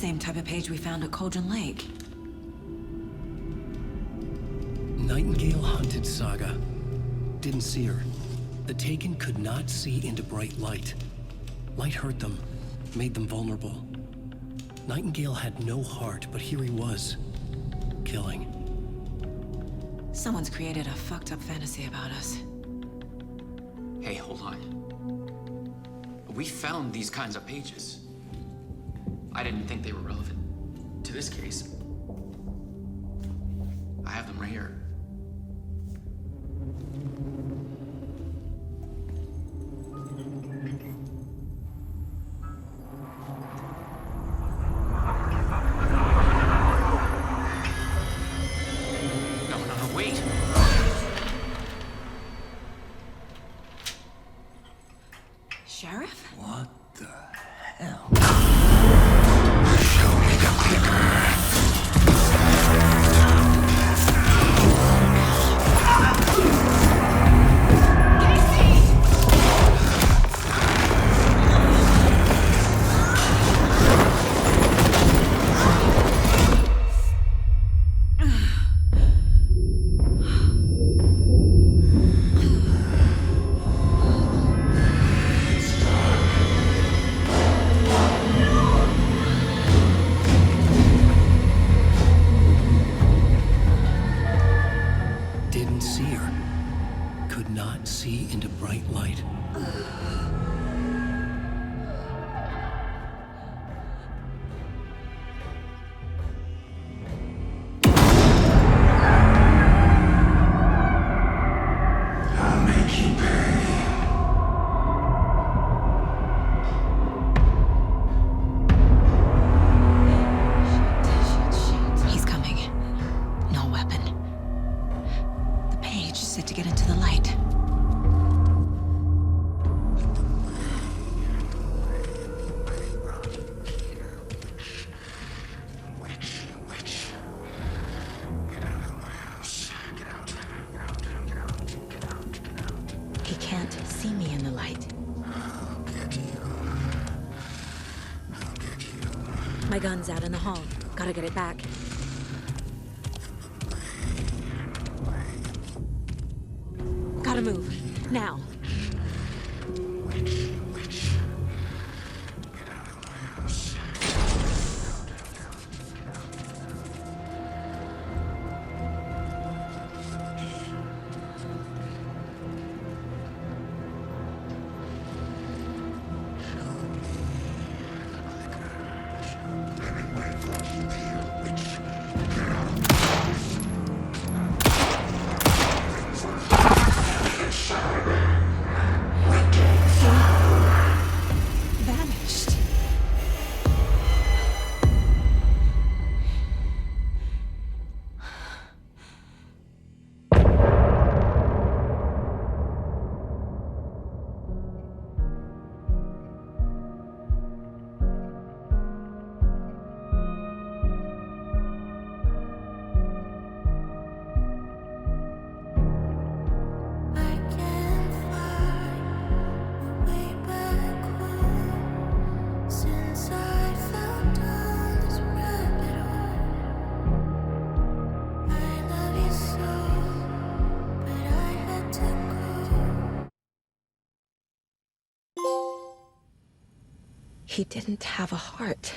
same type of page we found at Cauldron Lake. Nightingale hunted Saga. Didn't see her. The Taken could not see into bright light. Light hurt them, made them vulnerable. Nightingale had no heart, but here he was, killing. Someone's created a fucked up fantasy about us. Hey, hold on. We found these kinds of pages. I didn't think they were relevant to this case. I have them right here. No, wait. Sheriff? What the hell? Show me the clicker. Didn't see her. Could not see into bright light. I'll make you pay. He's coming. No weapon. The page set to get into the light. Witch. Get out of my house. Get out. Get out. He can't see me in the light. I'll get you. My gun's out in the hall. Gotta get it back. Gotta move. Now. Witch. Get out of my house. Vanished. I can't find my way back home since I fell down this rabbit hole. I love you so, but I had to go. He didn't have a heart,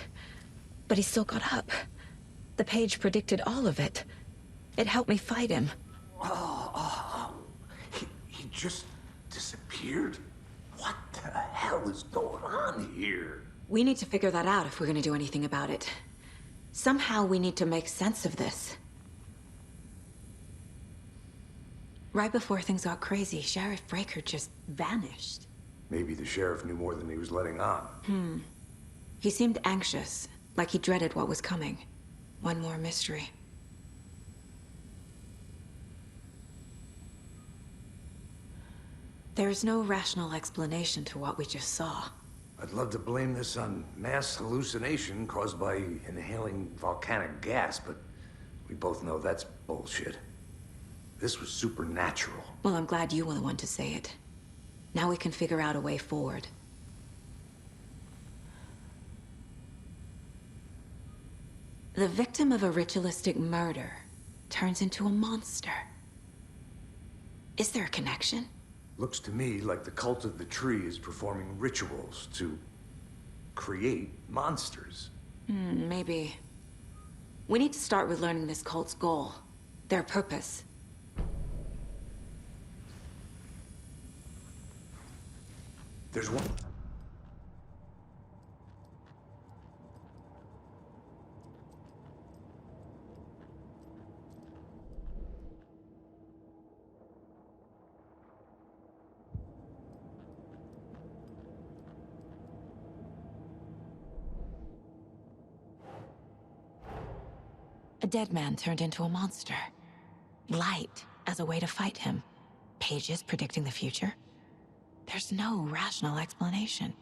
but he still got up. The page predicted all of it. It helped me fight him. He just disappeared? What the hell is going on here? We need to figure that out if we're gonna do anything about it. Somehow we need to make sense of this. Right before things got crazy, Sheriff Breaker just vanished. Maybe the sheriff knew more than he was letting on. He seemed anxious, like he dreaded what was coming. One more mystery. There's no rational explanation to what we just saw. I'd love to blame this on mass hallucination caused by inhaling volcanic gas, but we both know that's bullshit. This was supernatural. Well, I'm glad you were the one to say it. Now we can figure out a way forward. The victim of a ritualistic murder turns into a monster. Is there a connection? Looks to me like the cult of the tree is performing rituals to create monsters. Maybe. We need to start with learning this cult's goal, their purpose. There's one. A dead man turned into a monster. Light as a way to fight him. Pages predicting the future. There's no rational explanation.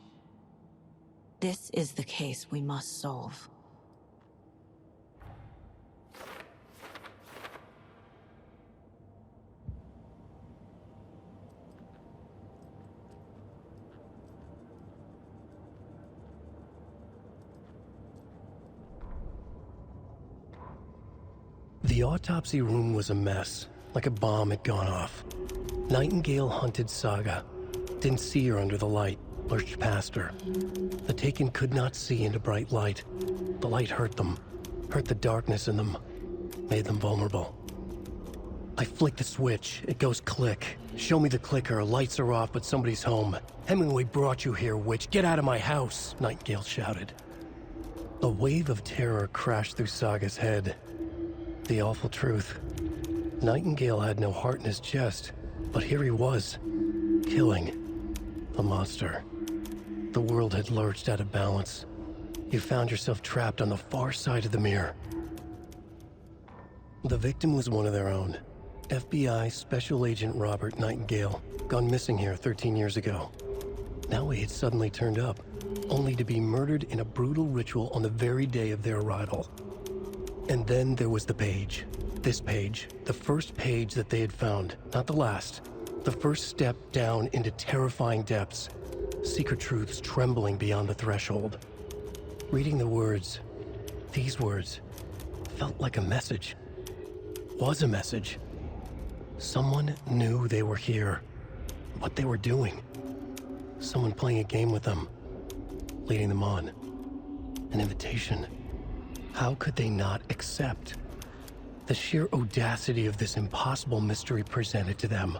This is the case we must solve. The autopsy room was a mess, like a bomb had gone off. Nightingale hunted Saga. Didn't see her under the light, lurched past her. The Taken could not see into bright light. The light hurt them, hurt the darkness in them, made them vulnerable. I flick the switch, it goes click. Show me the clicker, lights are off, but somebody's home. Hemingway brought you here, witch. Get out of my house, Nightingale shouted. A wave of terror crashed through Saga's head. The awful truth. Nightingale had no heart in his chest, but here he was, killing the monster. The world had lurched out of balance. You found yourself trapped on the far side of the mirror. The victim was one of their own. FBI Special Agent Robert Nightingale, gone missing here 13 years ago. Now he had suddenly turned up, only to be murdered in a brutal ritual on the very day of their arrival. And then there was the page. This page, the first page that they had found, not the last. The first step down into terrifying depths. Secret truths trembling beyond the threshold. Reading the words, these words, felt like a message. Was a message. Someone knew they were here. What they were doing. Someone playing a game with them. Leading them on. An invitation. How could they not accept? The sheer audacity of this impossible mystery presented to them.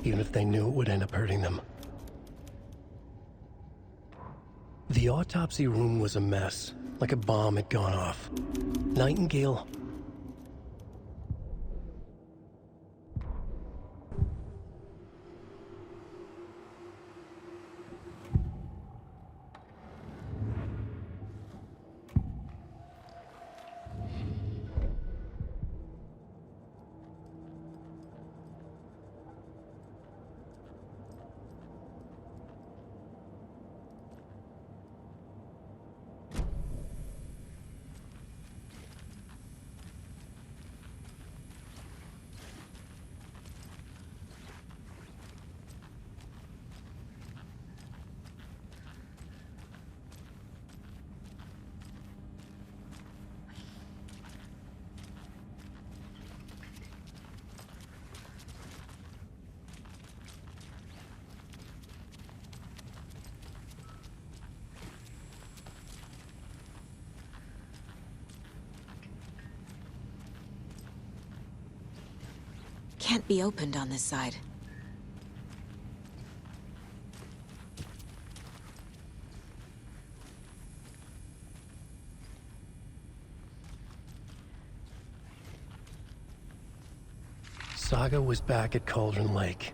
Even if they knew it would end up hurting them. The autopsy room was a mess, like a bomb had gone off. Nightingale... Can't be opened on this side. Saga was back at Cauldron Lake.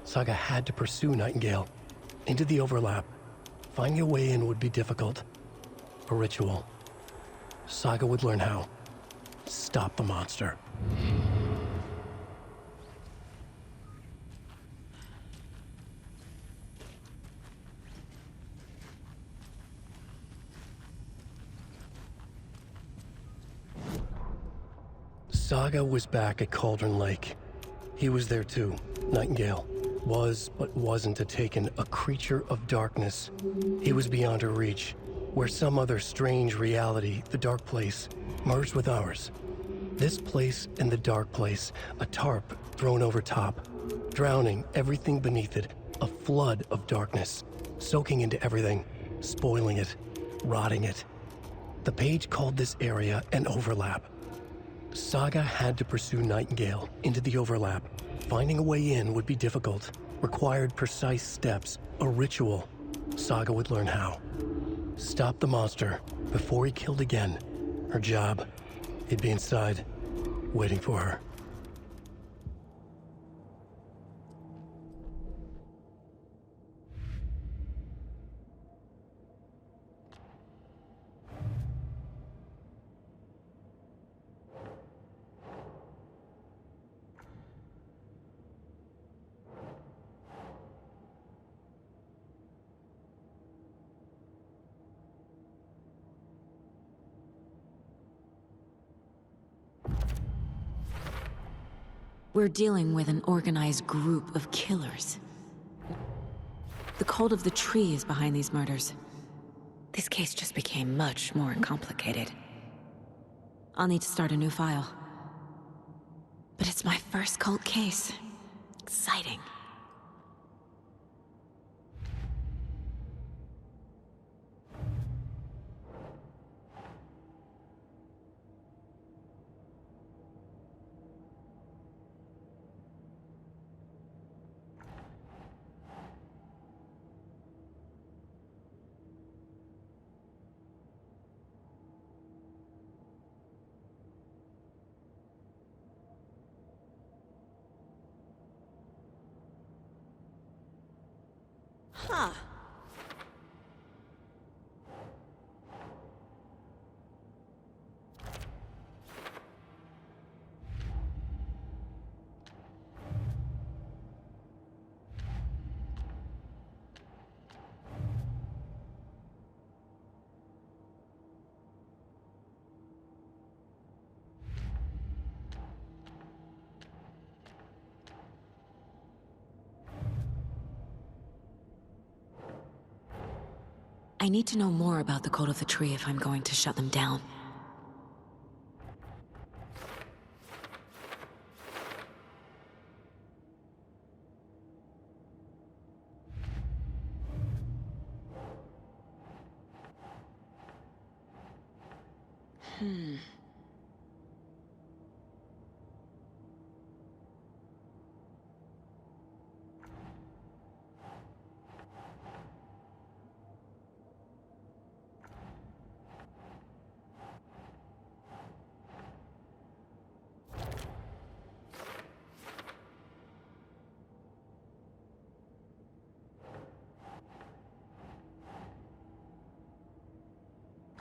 Saga had to pursue Nightingale. Into the overlap. Finding a way in would be difficult. A ritual. Saga would learn how. Stop the monster. Saga was back at Cauldron Lake. He was there too, Nightingale. Was, but wasn't a Taken, a creature of darkness. He was beyond her reach. where some other strange reality, the dark place, merged with ours. This place and the dark place, a tarp thrown over top, drowning everything beneath it, a flood of darkness, soaking into everything, spoiling it, rotting it. The page called this area an overlap. Saga had to pursue Nightingale into the overlap. Finding a way in would be difficult, required precise steps, a ritual. Saga would learn how. Stop the monster before he killed again. Her job, he'd be inside, waiting for her. We're dealing with an organized group of killers. The cult of the tree is behind these murders. This case just became much more complicated. I'll need to start a new file. But it's my first cult case. Exciting. Huh. I need to know more about the cult of the tree if I'm going to shut them down.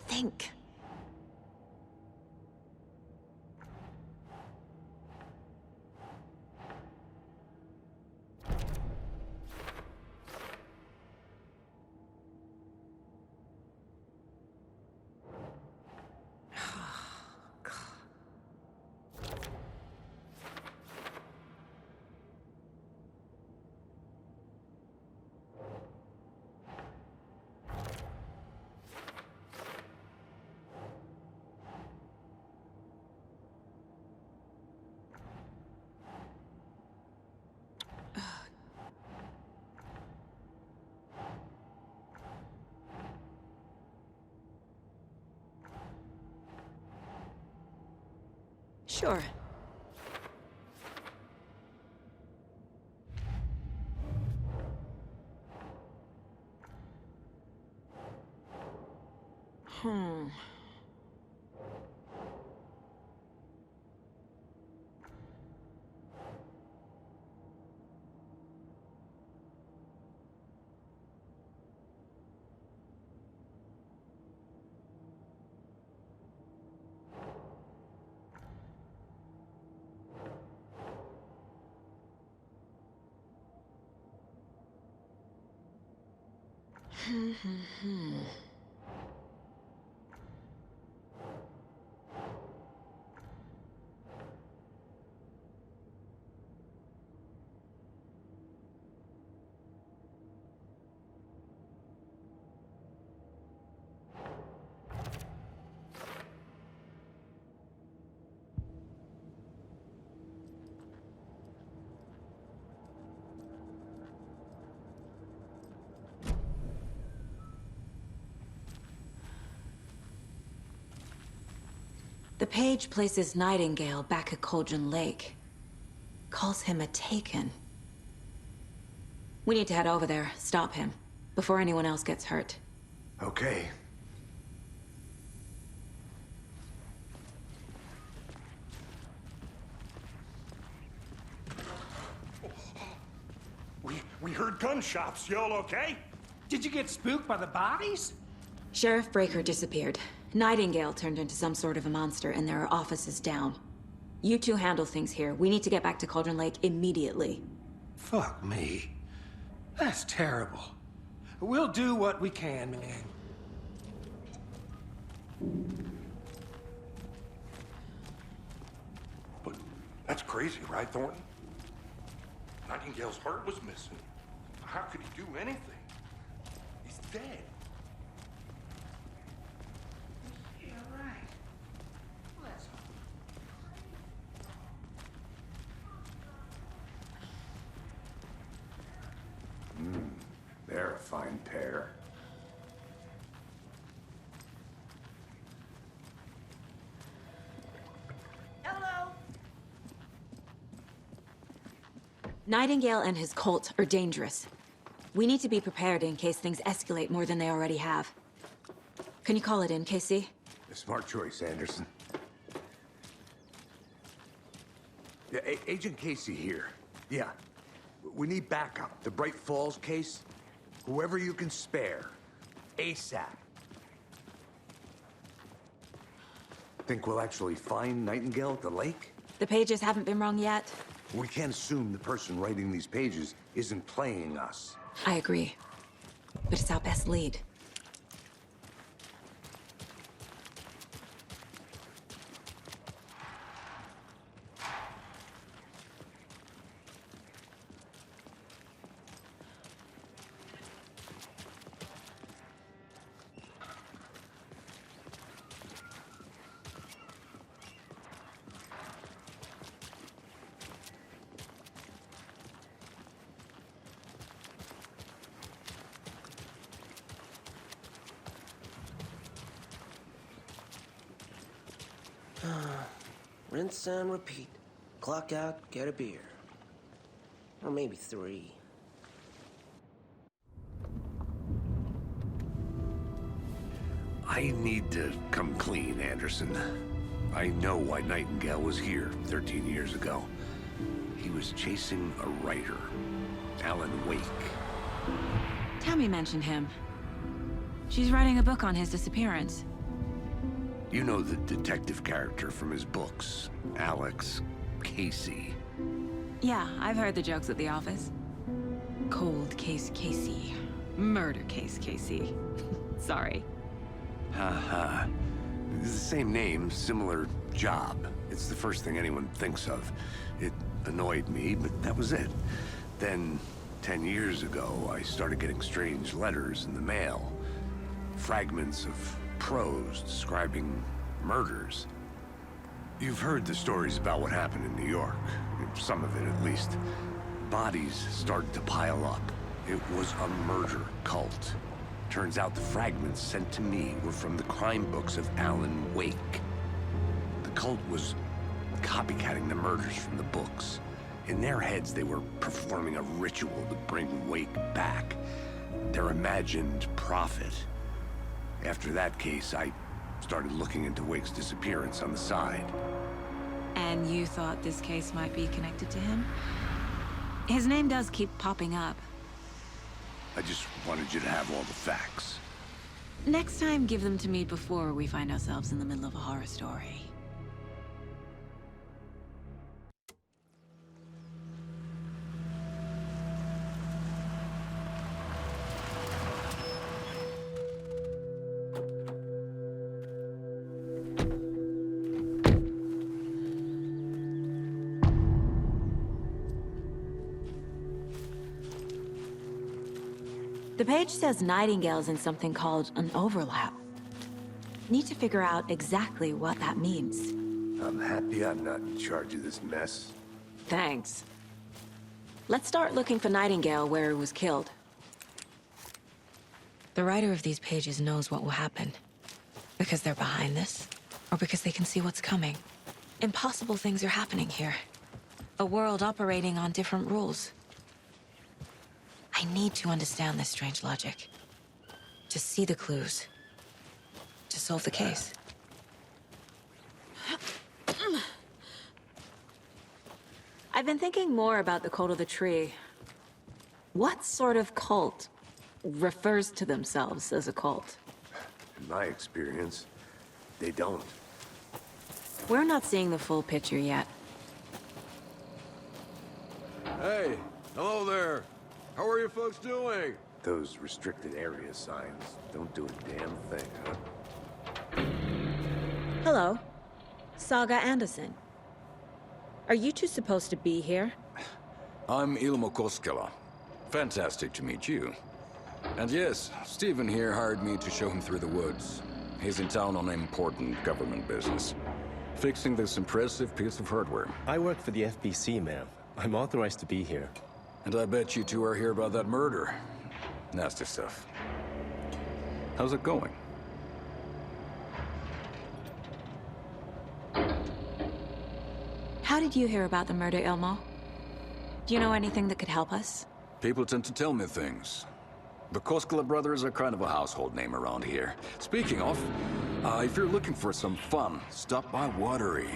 Think. Sure. The page places Nightingale back at Cauldron Lake. Calls him a Taken. We need to head over there, stop him, before anyone else gets hurt. Okay. We heard gunshots. Y'all okay? Did you get spooked by the bodies? Sheriff Breaker disappeared. Nightingale turned into some sort of a monster, and there are offices down. You two handle things here. We need to get back to Cauldron Lake immediately. Fuck me. That's terrible. We'll do what we can, man. But that's crazy, right, Thornton? Nightingale's heart was missing. How could he do anything? He's dead. Yeah, right. Let's They're a fine pair. Nightingale and his cult are dangerous. We need to be prepared in case things escalate more than they already have. Can you call it in, KC? A smart choice, Anderson. Yeah, Agent Casey here. Yeah. We need backup. The Bright Falls case. Whoever you can spare. ASAP. Think we'll actually find Nightingale at the lake? The pages haven't been rung yet. We can't assume the person writing these pages isn't playing us. I agree. But it's our best lead. Rinse and repeat. Clock out, get a beer. Or maybe 3. I need to come clean, Anderson. I know why Nightingale was here 13 years ago. He was chasing a writer, Alan Wake. Tammy mentioned him. She's writing a book on his disappearance. You know the detective character from his books, Alex Casey. Yeah, I've heard the jokes at the office. Cold case Casey. Murder case Casey. Sorry. Ha. It's the same name, similar job. It's the first thing anyone thinks of. It annoyed me, but that was it. Then, 10 years ago, I started getting strange letters in the mail. Fragments of prose describing murders. You've heard the stories about what happened in New York. Some of it, at least. Bodies started to pile up. It was a murder cult. Turns out the fragments sent to me were from the crime books of Alan Wake. The cult was copycatting the murders from the books. In their heads, they were performing a ritual to bring Wake back. Their imagined prophet. After that case, I started looking into Wake's disappearance on the side. And you thought this case might be connected to him? His name does keep popping up. I just wanted you to have all the facts. Next time, give them to me before we find ourselves in the middle of a horror story. The page says Nightingale's in something called an overlap. Need to figure out exactly what that means. I'm happy I'm not in charge of this mess. Thanks. Let's start looking for Nightingale where he was killed. The writer of these pages knows what will happen. Because they're behind this, or because they can see what's coming. Impossible things are happening here. A world operating on different rules. I need to understand this strange logic. To see the clues. To solve the case. I've been thinking more about the cult of the tree. What sort of cult refers to themselves as a cult? In my experience, they don't. We're not seeing the full picture yet. Hey, hello there. How are you folks doing? Those restricted area signs don't do a damn thing, huh? Hello. Saga Anderson. Are you two supposed to be here? I'm Ilmo Koskela. Fantastic to meet you. And yes, Stephen here hired me to show him through the woods. He's in town on important government business. Fixing this impressive piece of hardware. I work for the FBC, ma'am. I'm authorized to be here. And I bet you two are here about that murder. Nasty stuff. How's it going? How did you hear about the murder, Ilmo? Do you know anything that could help us? People tend to tell me things. The Koskela brothers are kind of a household name around here. Speaking of, if you're looking for some fun, stop by Watery.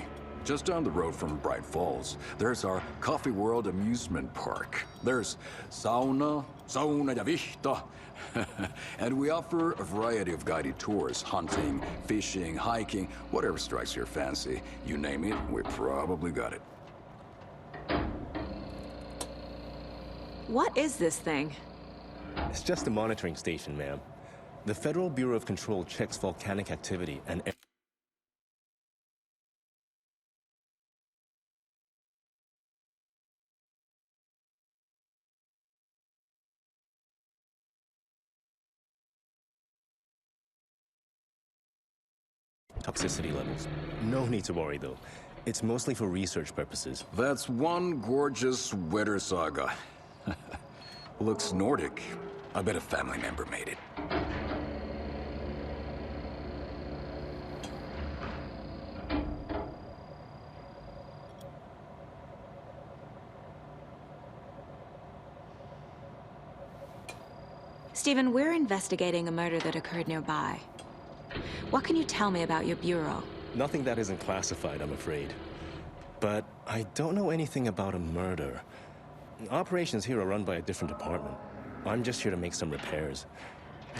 Just down the road from Bright Falls, there's our Coffee World amusement park. There's sauna ja vihto. And we offer a variety of guided tours, hunting, fishing, hiking, whatever strikes your fancy. You name it, we probably got it. What is this thing? It's just a monitoring station, ma'am. The Federal Bureau of Control checks volcanic activity and... toxicity levels. No need to worry, though. It's mostly for research purposes. That's one gorgeous weather saga. Looks Nordic. I bet a family member made it. Stephen, we're investigating a murder that occurred nearby. What can you tell me about your bureau? Nothing that isn't classified, I'm afraid. But I don't know anything about a murder. Operations here are run by a different department. I'm just here to make some repairs.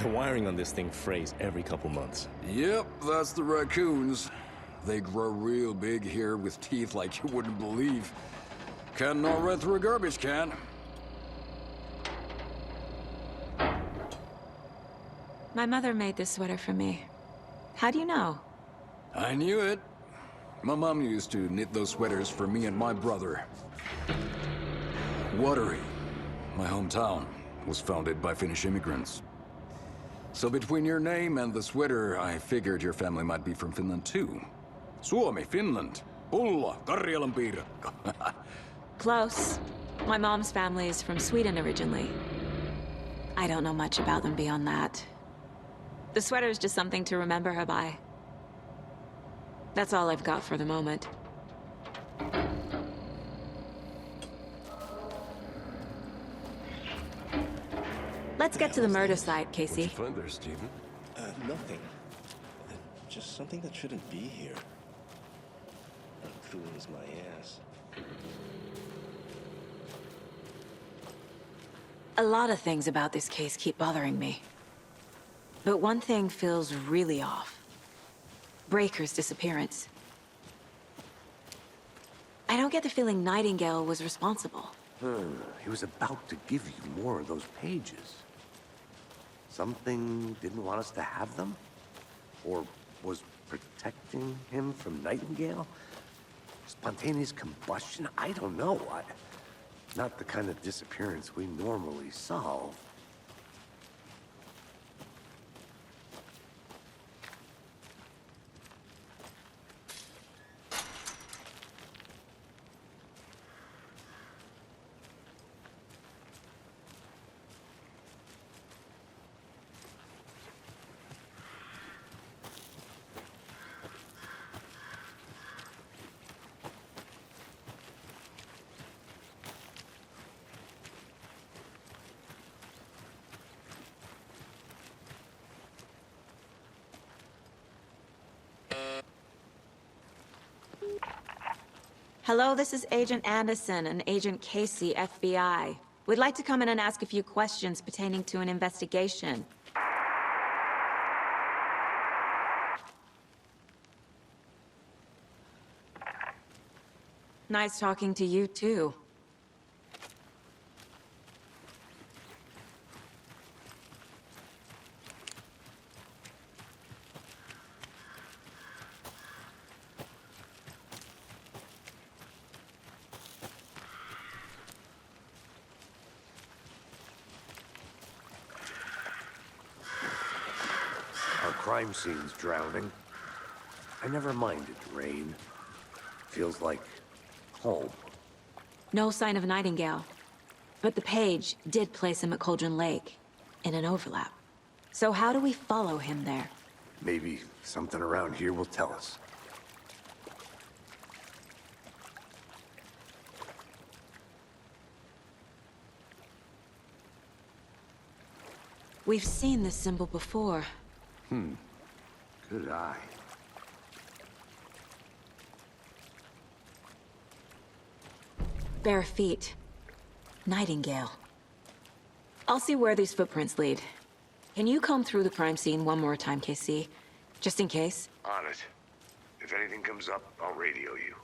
The wiring on this thing frays every couple months. Yep, that's the raccoons. They grow real big here with teeth like you wouldn't believe. Can not run through a garbage can. My mother made this sweater for me. How do you know? I knew it. My mom used to knit those sweaters for me and my brother. Watery, my hometown, was founded by Finnish immigrants. So between your name and the sweater, I figured your family might be from Finland too. Suomi, Finland. Pulla, Karjalan piirakka. Close. My mom's family is from Sweden originally. I don't know much about them beyond that. The sweater is just something to remember her by. That's all I've got for the moment. Let's get to the murder site, Casey. What'd you find there, Stephen? Nothing. Just something that shouldn't be here. That cool as my ass. A lot of things about this case keep bothering me. But one thing feels really off. Breaker's disappearance. I don't get the feeling Nightingale was responsible. He was about to give you more of those pages. Something didn't want us to have them? Or was protecting him from Nightingale? Spontaneous combustion? I don't know. Not the kind of disappearance we normally solve. Hello, this is Agent Anderson and Agent Casey, FBI. We'd like to come in and ask a few questions pertaining to an investigation. Nice talking to you, too. Our crime scene's drowning. I never minded rain. Feels like home. No sign of Nightingale. But the page did place him at Cauldron Lake, in an overlap. So how do we follow him there? Maybe something around here will tell us. We've seen this symbol before. Good eye. Bare feet. Nightingale. I'll see where these footprints lead. Can you comb through the crime scene one more time, KC? Just in case? On it. If anything comes up, I'll radio you.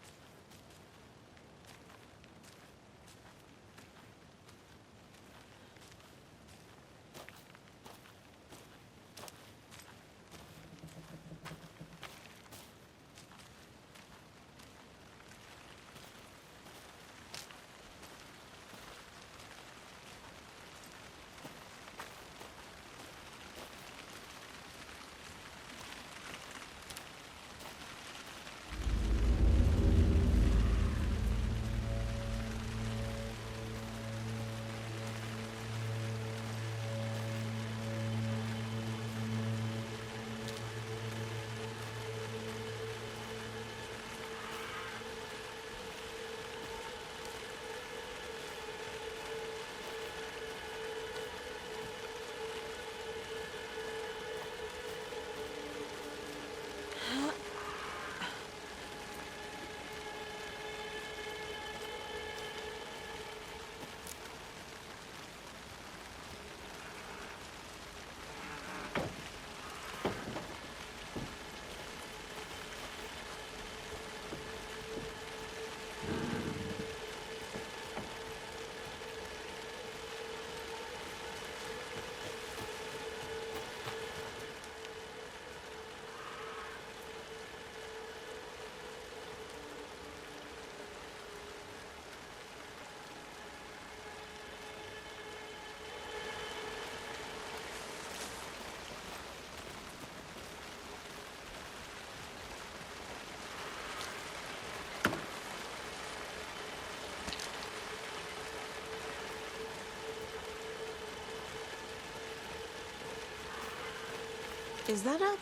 Is that a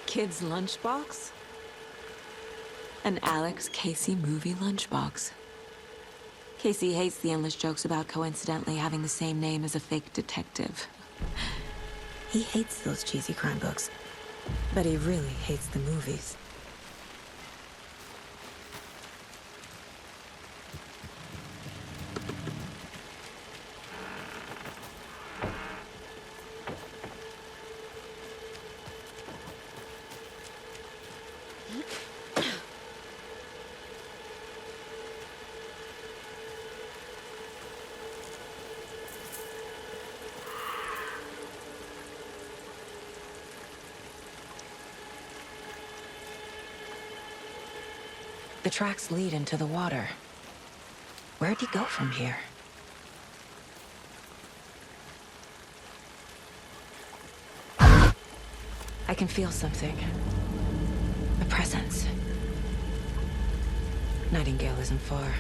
kid's lunchbox? An Alex Casey movie lunchbox. Casey hates the endless jokes about coincidentally having the same name as a fake detective. He hates those cheesy crime books, but he really hates the movies. The tracks lead into the water. Where'd he go from here? I can feel something. A presence. Nightingale isn't far.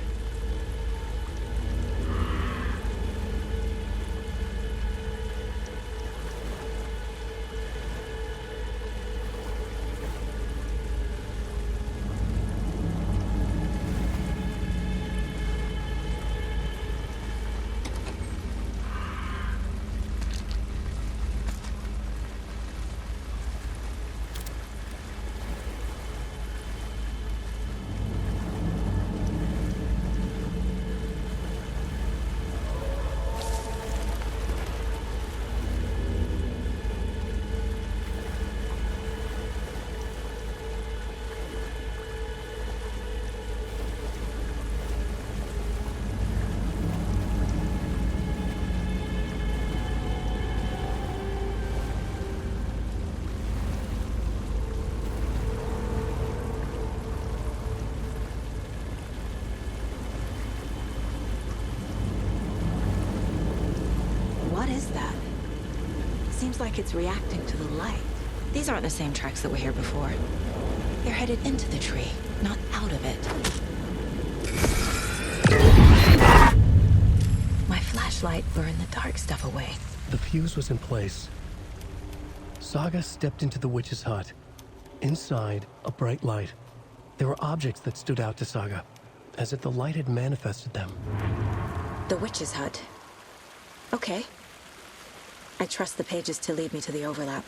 What is that? Seems like it's reacting to the light. These aren't the same tracks that were here before. They're headed into the tree, not out of it. My flashlight burned the dark stuff away. The fuse was in place. Saga stepped into the witch's hut. Inside, a bright light. There were objects that stood out to Saga, as if the light had manifested them. The witch's hut. Okay. I trust the pages to lead me to the overlap.